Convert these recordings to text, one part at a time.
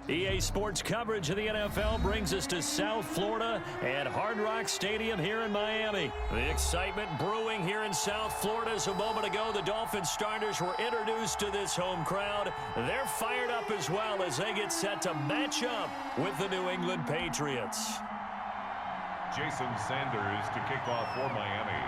EA Sports coverage of the NFL brings us to South Florida at Hard Rock Stadium here in Miami. The excitement brewing here in South Florida as a moment ago the Dolphins starters were introduced to this home crowd. They're fired up as well as they get set to match up with the New England Patriots. Jason Sanders to kick off for Miami.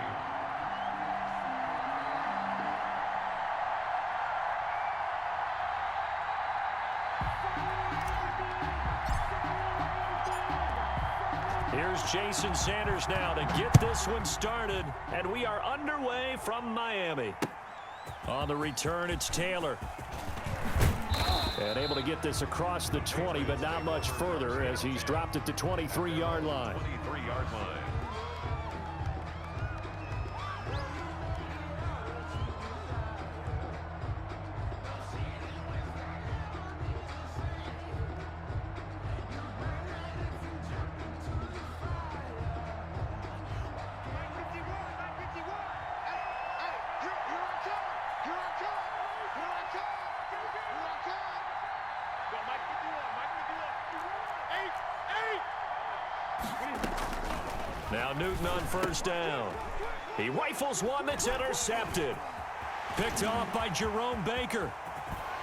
Here's Jason Sanders now to get this one started, and we are underway from Miami. On the return, it's Taylor. And able to get this across the 20, but not much further as he's dropped at the 23-yard line. 23-yard line. Now Newton on first down. He rifles one that's intercepted. Picked off by Jerome Baker.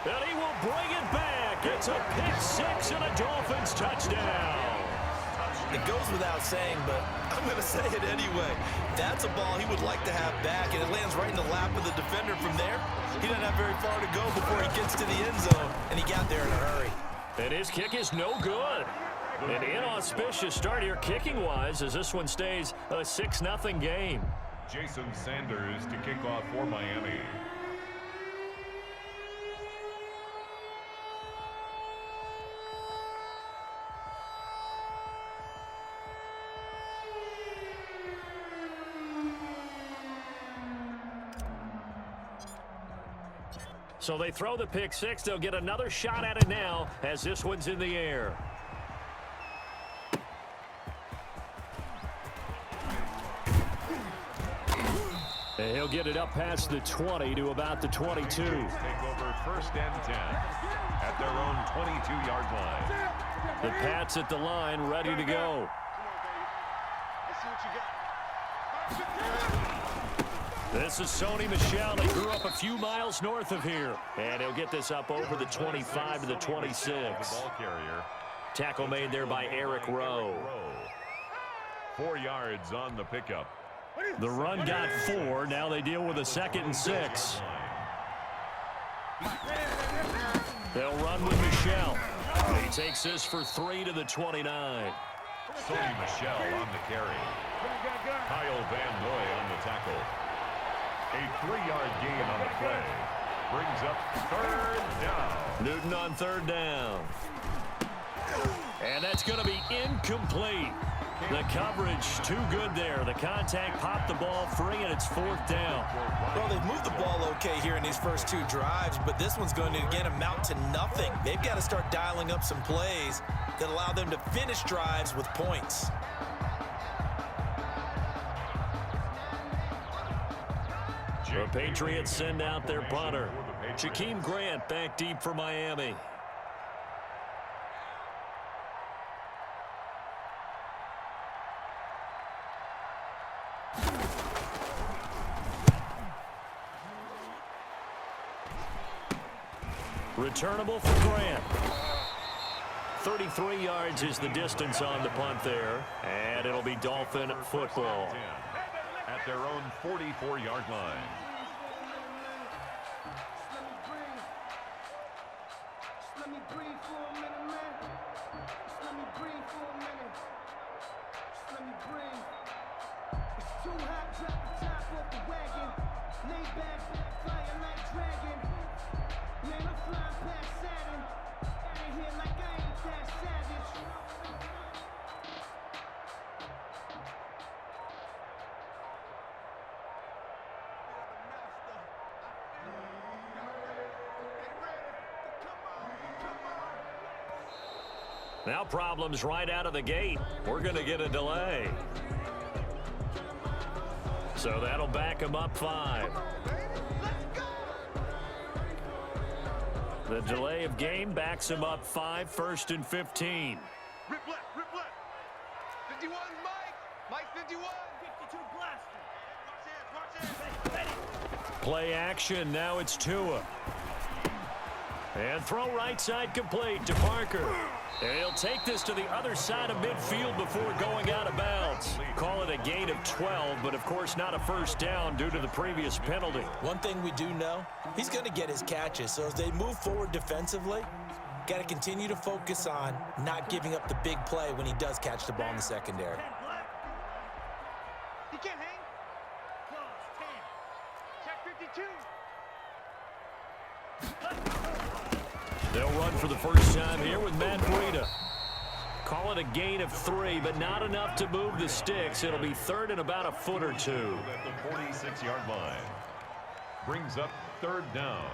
And he will bring it back. It's a pick six and a Dolphins touchdown. It goes without saying, but I'm going to say it anyway. That's a ball he would like to have back, and it lands right in the lap of the defender from there. He doesn't have very far to go before he gets to the end zone, and he got there in a hurry. And his kick is no good. An inauspicious start here kicking-wise as this one stays a 6-0 game. Jason Sanders to kick off for Miami. So they throw the pick six. They'll get another shot at it now as this one's in the air. And he'll get it up past the 20 to about the 22. Take over first and 10 at their own 22-yard line. The Pats at the line ready to go. This is Sony Michel. He grew up a few miles north of here. And he'll get this up over the 25 to the 26. Ball carrier. Tackle made there by Eric Rowe. 4 yards on the pickup. The run got 4. Now they deal with a 2nd and 6. They'll run with Michel. He takes this for 3 to the 29. Sony Michel on the carry. Kyle Van Noy on the tackle. A 3-yard gain on the play. Brings up third down. Newton on third down. And that's going to be incomplete. The coverage too good there. The contact popped the ball free, and it's 4th down. Well, they've moved the ball okay here in these first 2 drives, but this one's going to, again, amount to nothing. They've got to start dialing up some plays that allow them to finish drives with points. The Patriots send out their punter. Jakeem Grant back deep for Miami. Returnable for Grant. 33 yards is the distance on the punt there, and it'll be Dolphin football. At their own 44-yard line. Let me breathe for a minute, man. Let me breathe for a minute. Let me breathe. It's too hot, drop the top off the wagon. Lay back, flying like dragon. Man, I'm flying past Saturn. Out of here like I ain't that savage. Now problems right out of the gate. We're going to get a delay. So that'll back him up 5. The delay of game backs him up 5, 1st and 15. Rip left, rip left. 51, Mike. Mike 51. 52, blaster. March in. Play action. Now it's Tua. And throw right side complete to Parker. And he'll take this to the other side of midfield before going out of bounds. Call it a gain of 12, but of course not a first down due to the previous penalty. One thing we do know, he's going to get his catches. So as they move forward defensively, got to continue to focus on not giving up the big play when he does catch the ball in the secondary. He can't hang. Close, 10. Check 52. They'll run for the first time here with Matt Breida. Call it a gain of 3, but not enough to move the sticks. It'll be 3rd and about a foot or 2. At the 46-yard line. Brings up 3rd down.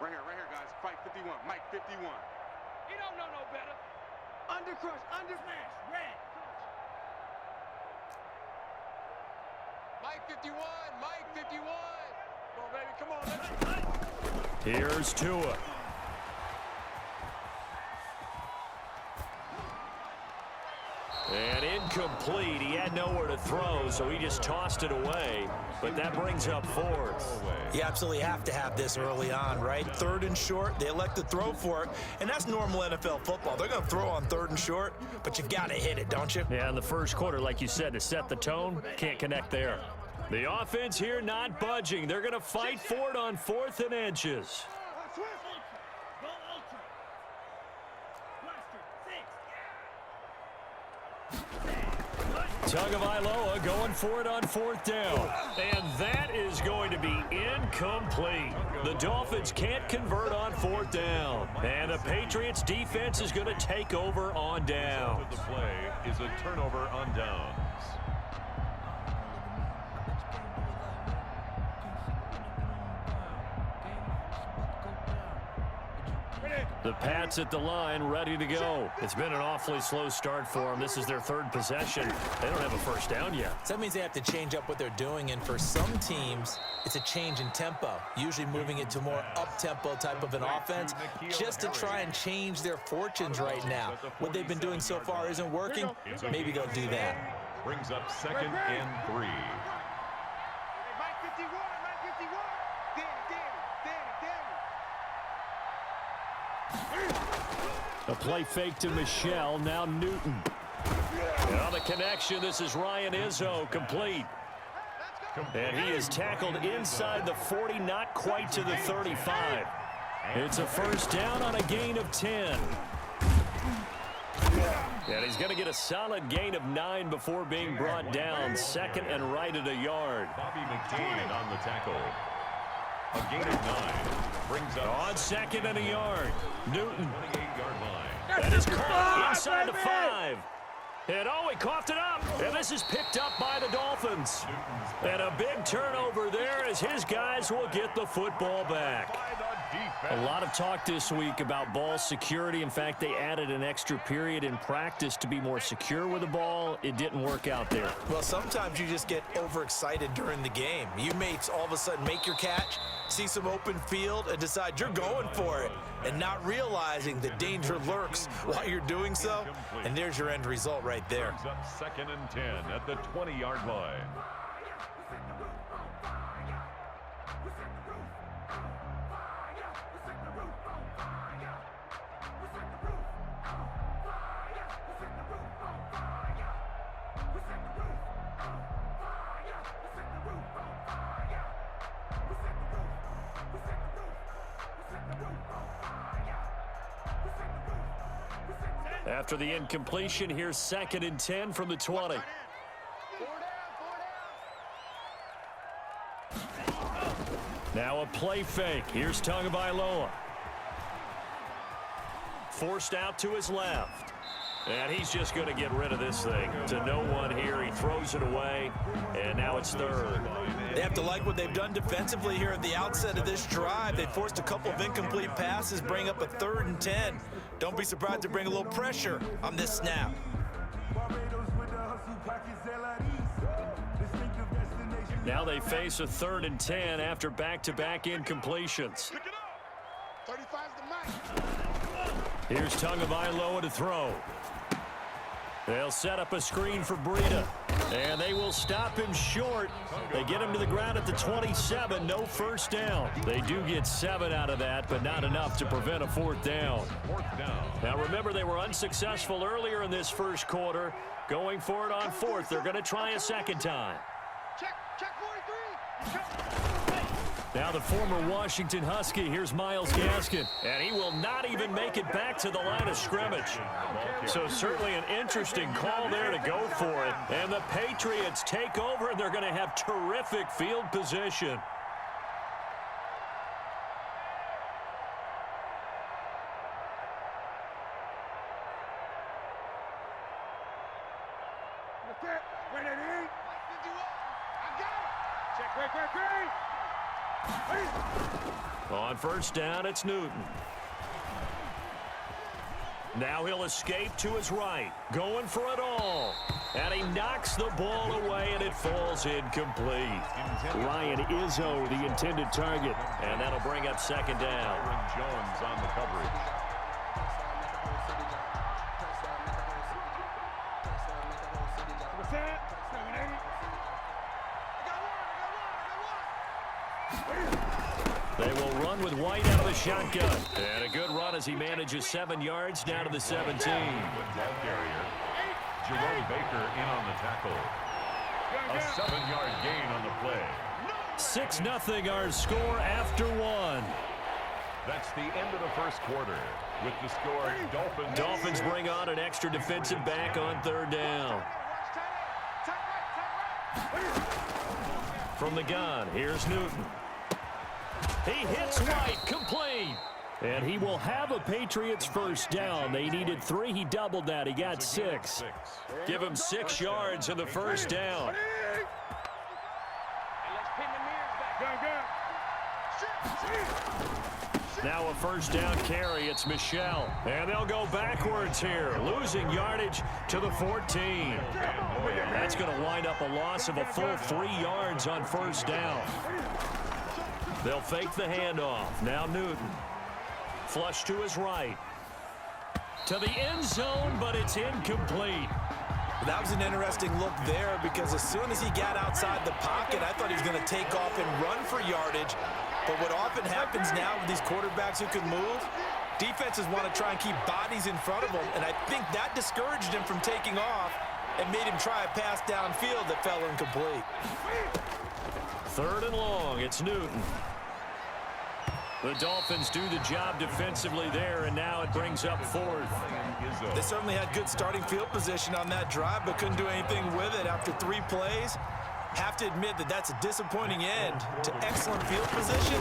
Right here, guys. Fight 51. Mike 51. You don't know no better. Undercrush, under smash, red. Mike 51, Mike 51. Come on, baby, come on. Let's Here's Tua. And incomplete. He had nowhere to throw, so he just tossed it away. But that brings up 4th. You absolutely have to have this early on, right? 3rd and short, they elect to throw for it, and that's normal NFL football. They're going to throw on 3rd and short, but you've got to hit it, don't you? Yeah, in the first quarter, like you said, to set the tone, can't connect there. The offense here not budging. They're going to fight for it on 4th and inches. Tagovailoa going for it on 4th down. And that is going to be incomplete. The Dolphins can't convert on 4th down. And the Patriots defense is going to take over on downs. The play is a turnover on downs. The Pats at the line, ready to go. It's been an awfully slow start for them. This is their 3rd possession. They don't have a first down yet. So that means they have to change up what they're doing, and for some teams, it's a change in tempo, usually moving it to more up-tempo type of an offense, just to try and change their fortunes right now. What they've been doing so far isn't working. Maybe they'll do that. Brings up 2nd and 3. Mike 51, Mike 51. Danny. A play fake to Michelle, now Newton. And on the connection, this is Ryan Izzo, complete. And he is tackled inside the 40, not quite to the 35. It's a first down on a gain of 10. And he's going to get a solid gain of 9 before being brought down. 2nd and right at a yard. Bobby McCain on the tackle. A gain of 9. Brings up On 2nd and a yard. Newton. 28-yard line. That is caught inside the 5. And he coughed it up. And this is picked up by the Dolphins. And a big turnover there as his guys will get the football back. A lot of talk this week about ball security. In fact, they added an extra period in practice to be more secure with the ball. It didn't work out there. Well, sometimes you just get overexcited during the game. You may all of a sudden make your catch, see some open field, and decide you're going for it, and not realizing the danger lurks while you're doing so. And there's your end result right there. Brings up 2nd and 10 at the 20-yard line. After the incompletion, here's 2nd and 10 from the 20. Now a play fake. Here's Tagovailoa. Forced out to his left. And he's just going to get rid of this thing. To no one here. He throws it away. And now it's 3rd. They have to like what they've done defensively here at the outset of this drive. They forced a couple of incomplete passes, bring up a 3rd and 10. Don't be surprised to bring a little pressure on this snap. Barbados with the hustle pockets, LIDs. Distinctive destinations Now they face a 3rd and 10 after back-to-back incompletions. 35's the mic. Here's Tagovailoa to throw. They'll set up a screen for Breida. And they will stop him short. They get him to the ground at the 27. No first down. They do get 7 out of that, but not enough to prevent a 4th down. Now remember, they were unsuccessful earlier in this first quarter. Going for it on 4th. They're going to try a second time. Check 43. Now the former Washington Husky. Here's Myles Gaskin. And he will not even make it back to the line of scrimmage. So certainly an interesting call there to go for it. And the Patriots take over, and they're going to have terrific field position. On first down, it's Newton. Now he'll escape to his right. Going for it all. And he knocks the ball away, and it falls incomplete. Ryan Izzo, the intended target. And that'll bring up second down. Aaron Jones on the coverage. They will run with White out of the shotgun. And a good run as he manages 7 yards down to the 17. The ball carrier, Jerome Baker in on the tackle. A 7-yard gain on the play. 6-0 our score after 1. That's the end of the first quarter. With the score, Dolphins bring on an extra defensive back on 3rd down. From the gun, here's Newton. He hits White, complete. And he will have a Patriots first down. They needed 3. He doubled that. He got 6. Give him 6 yards in the first down. Now a first down carry. It's Michel. And they'll go backwards here, losing yardage to the 14. That's going to wind up a loss of a full 3 yards on first down. They'll fake the handoff. Now Newton. Flush to his right. To the end zone, but it's incomplete. That was an interesting look there because as soon as he got outside the pocket, I thought he was going to take off and run for yardage. But what often happens now with these quarterbacks who can move, defenses want to try and keep bodies in front of them, and I think that discouraged him from taking off and made him try a pass downfield that fell incomplete. 3rd and long, it's Newton. The Dolphins do the job defensively there, and now it brings up 4th. They certainly had good starting field position on that drive, but couldn't do anything with it after 3 plays. Have to admit that that's a disappointing end to excellent field position.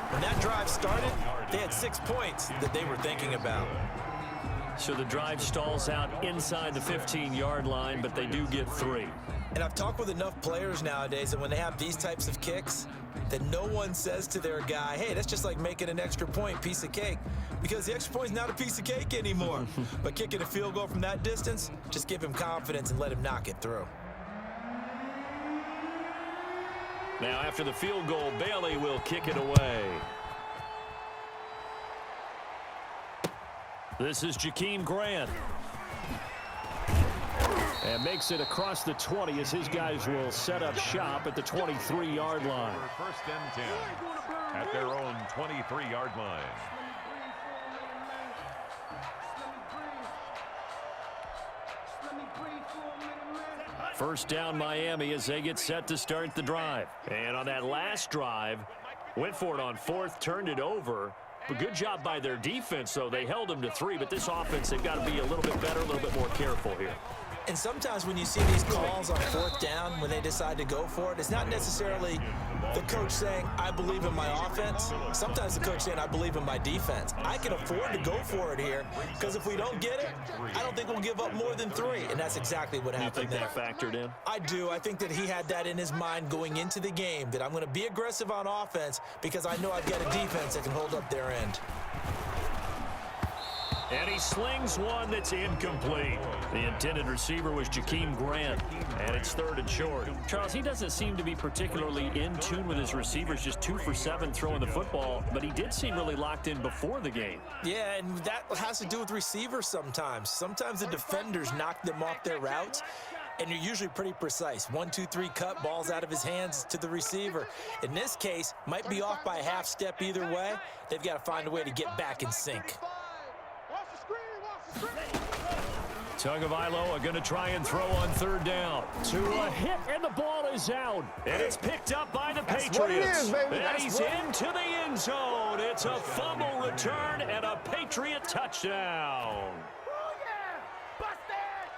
When that drive started, they had 6 points that they were thinking about. So the drive stalls out inside the 15-yard line, but they do get 3. And I've talked with enough players nowadays that when they have these types of kicks, that no one says to their guy, hey, that's just like making an extra point, piece of cake. Because the extra point is not a piece of cake anymore. But kicking a field goal from that distance, just give him confidence and let him knock it through. Now after the field goal, Bailey will kick it away. This is Jakeem Grant. And makes it across the 20 as his guys will set up shop at the 23-yard line. First and 10 at their own 23-yard line. First down Miami as they get set to start the drive. And on that last drive, went for it on 4th, turned it over. But good job by their defense, though. They held them to 3, but this offense, they've got to be a little bit better, a little bit more careful here. And sometimes when you see these calls on 4th down, when they decide to go for it, it's not necessarily the coach saying, I believe in my offense. Sometimes the coach saying, I believe in my defense. I can afford to go for it here because if we don't get it, I don't think we'll give up more than 3. And that's exactly what happened there. You think that factored in? I do. I think that he had that in his mind going into the game, that I'm going to be aggressive on offense because I know I've got a defense that can hold up their end. And he slings one that's incomplete. The intended receiver was Jakeem Grant, and it's 3rd and short. Charles, he doesn't seem to be particularly in tune with his receivers, just 2 for 7 throwing the football, but he did seem really locked in before the game. Yeah, and that has to do with receivers sometimes. Sometimes the defenders knock them off their routes, and you're usually pretty precise. 1, 2, 3 cut, balls out of his hands to the receiver. In this case, might be off by a half step either way. They've got to find a way to get back in sync. Tagovailoa going to try and throw on 3rd down. To a hit, and the ball is out. And it's picked up by the Patriots. What it is, baby. And he's into the end zone. It's a fumble return and a Patriot touchdown.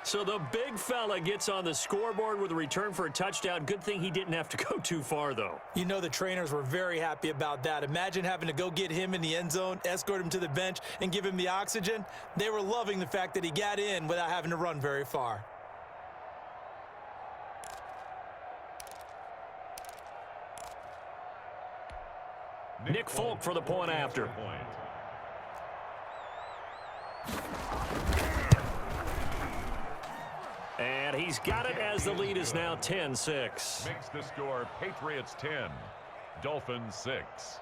So the big fella gets on the scoreboard with a return for a touchdown. Good thing he didn't have to go too far, though. You know the trainers were very happy about that. Imagine having to go get him in the end zone, escort him to the bench, and give him the oxygen. They were loving the fact that he got in without having to run very far. Nick Folk for the point after. And he's got it as the lead is now 10-6. Makes the score Patriots 10, Dolphins 6.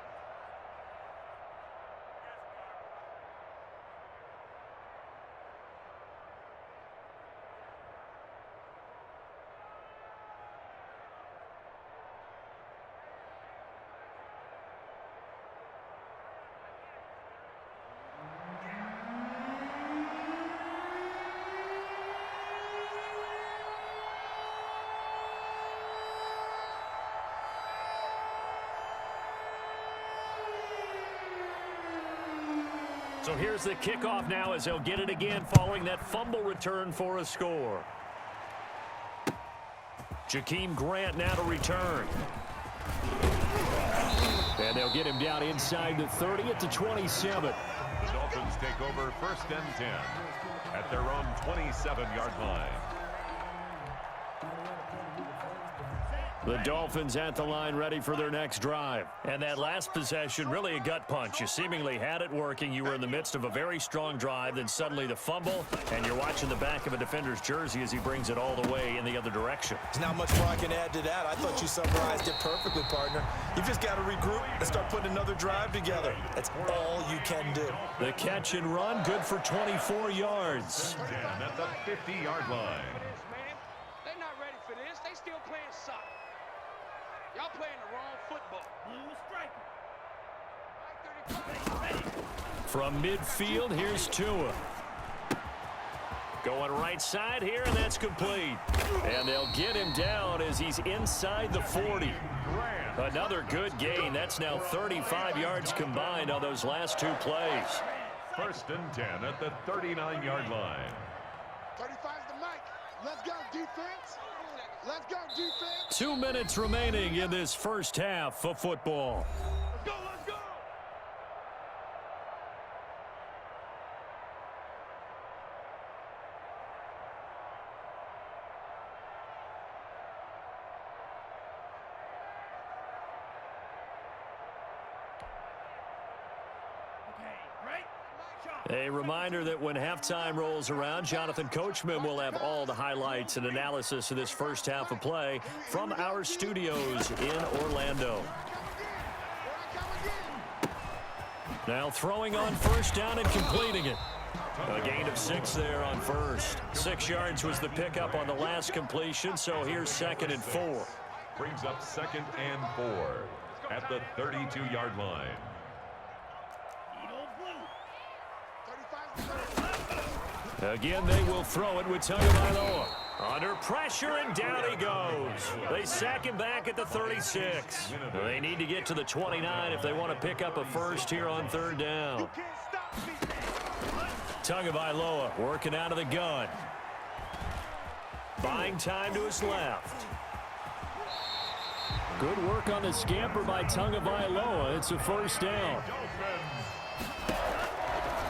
So here's the kickoff now as they'll get it again following that fumble return for a score. Jakeem Grant now to return. And they'll get him down inside the 30 at the 27. The Dolphins take over 1st and 10 at their own 27-yard line. The Dolphins at the line ready for their next drive. And that last possession, really a gut punch. You seemingly had it working. You were in the midst of a very strong drive. Then suddenly the fumble, and you're watching the back of a defender's jersey as he brings it all the way in the other direction. There's not much more I can add to that. I thought you summarized it perfectly, partner. You just got to regroup and start putting another drive together. That's all you can do. The catch and run, good for 24 yards. 10 at the 50-yard line. They're not ready for this. They still playing soccer. Y'all playing the wrong football. From midfield, here's Tua. Going right side here, and that's complete. And they'll get him down as he's inside the 40. Another good gain. That's now 35 yards combined on those last 2 plays. 1st and 10 at the 39-yard line. 35's the mic. Let's go, defense. Let's go, defense. 2 minutes remaining in this first half of football. Let's go, let's go. A reminder that when halftime rolls around, Jonathan Coachman will have all the highlights and analysis of this first half of play from our studios in Orlando. Now throwing on 1st down and completing it. A gain of 6 there on 1st. 6 yards was the pickup on the last completion, so here's 2nd and 4. Brings up 2nd and 4 at the 32-yard line. Again, they will throw it with Tagovailoa. Under pressure, and down he goes. They sack him back at the 36. They need to get to the 29 if they want to pick up a first here on 3rd down. Tagovailoa working out of the gun. Buying time to his left. Good work on the scamper by Tagovailoa. It's a 1st down.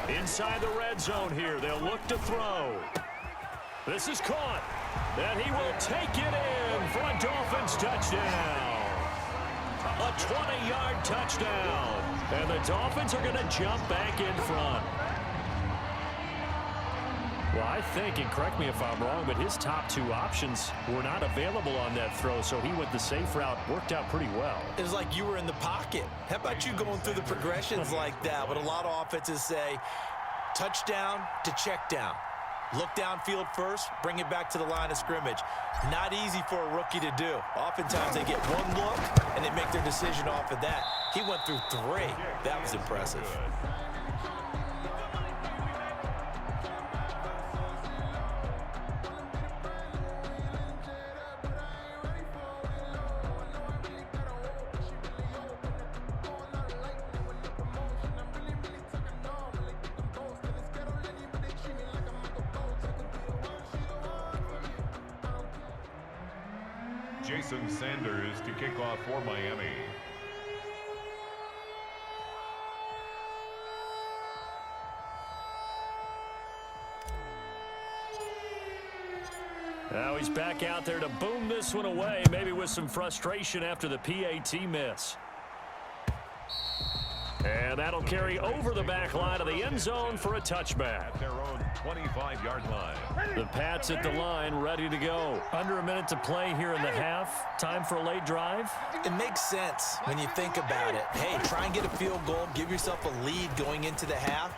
Inside the red zone here, they'll look to throw. This is caught, and he will take it in for a Dolphins touchdown. A 20-yard touchdown, and the Dolphins are going to jump back in front. Well, I think, and correct me if I'm wrong, but his top two options were not available on that throw, so he went the safe route. Worked out pretty well. It was like you were in the pocket. How about you going through the progressions like that? What a lot of offenses say, touchdown to check down. Look downfield first, bring it back to the line of scrimmage. Not easy for a rookie to do. Oftentimes they get one look, and they make their decision off of that. He went through three. That was impressive. Jason Sanders to kick off for Miami. Now he's back out there to boom this one away, maybe with some frustration after the PAT miss. And that'll carry over the back line of the end zone for a touchback. At their own 25-yard line. The Pats at the line, ready to go. Under a minute to play here in the half. Time for a late drive. It makes sense when you think about it. Hey, try and get a field goal, give yourself a lead going into the half.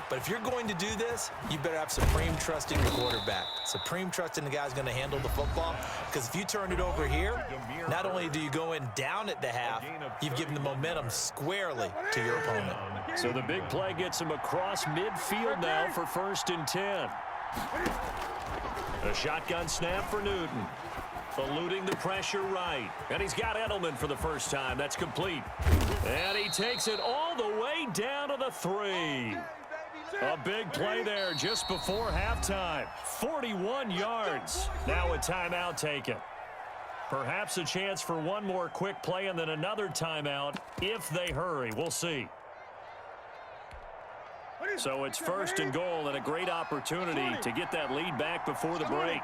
But if you're going to do this, you better have supreme trust in your quarterback. Supreme trust in the guy's going to handle the football. Because if you turn it over here, not only do you go in down at the half, you've given the momentum squarely to your opponent. So the big play gets him across midfield now for 1st and 10. A shotgun snap for Newton. Eluding the pressure right. And he's got Edelman for the first time. That's complete. And he takes it all the way down to the 3. A big play there just before halftime. 41 yards. Now a timeout taken. Perhaps a chance for one more quick play and then another timeout if they hurry. We'll see. So it's 1st and goal and a great opportunity to get that lead back before the break.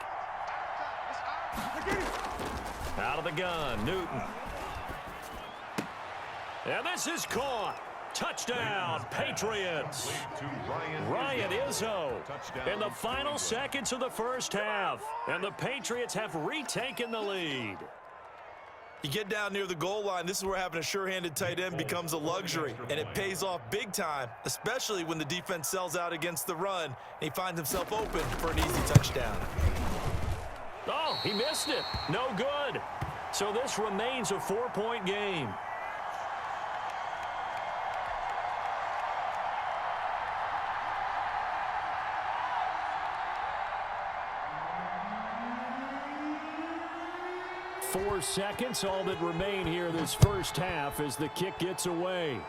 Out of the gun, Newton. And this is caught. Touchdown, Patriots. Ryan Izzo in the final seconds of the first half. And the Patriots have retaken the lead. You get down near the goal line, this is where having a sure-handed tight end becomes a luxury, and it pays off big time, especially when the defense sells out against the run, and he finds himself open for an easy touchdown. Oh, he missed it. No good. So this remains a 4-point game. Four seconds, all that remain here this first half as the kick gets away.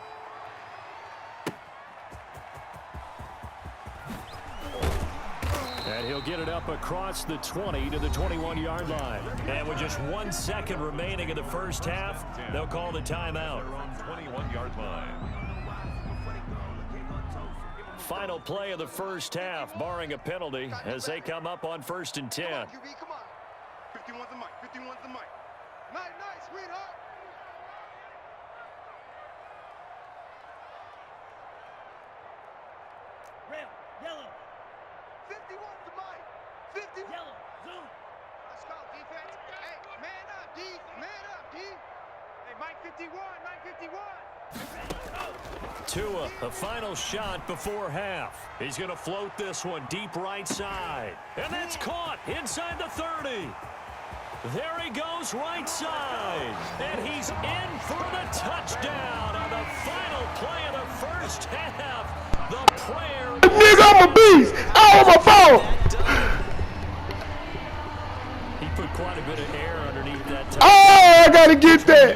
And he'll get it up across the 20 to the 21-yard line. And with just 1 second remaining in the first half, they'll call the timeout. 21-yard line. Final play of the first half, barring a penalty, as they come up on 1st and 10. Come on, QB, come on. 51's the mic, 51's the mic. Nice, sweetheart. Red, yellow. 51's the mic. 50. Yellow, zoom. Let's go, defense. Hey, man up, D. Man up, D. Hey, Mike 51, Mike 51. Tua, a final shot before half. He's going to float this one deep right side. And that's caught inside the 30. There he goes right side. And he's in for the touchdown on the final play of the first half. The prayer. Nigga, I'm a beast. I on my phone. He put quite a bit of air underneath that touchdown. Oh, I gotta get that.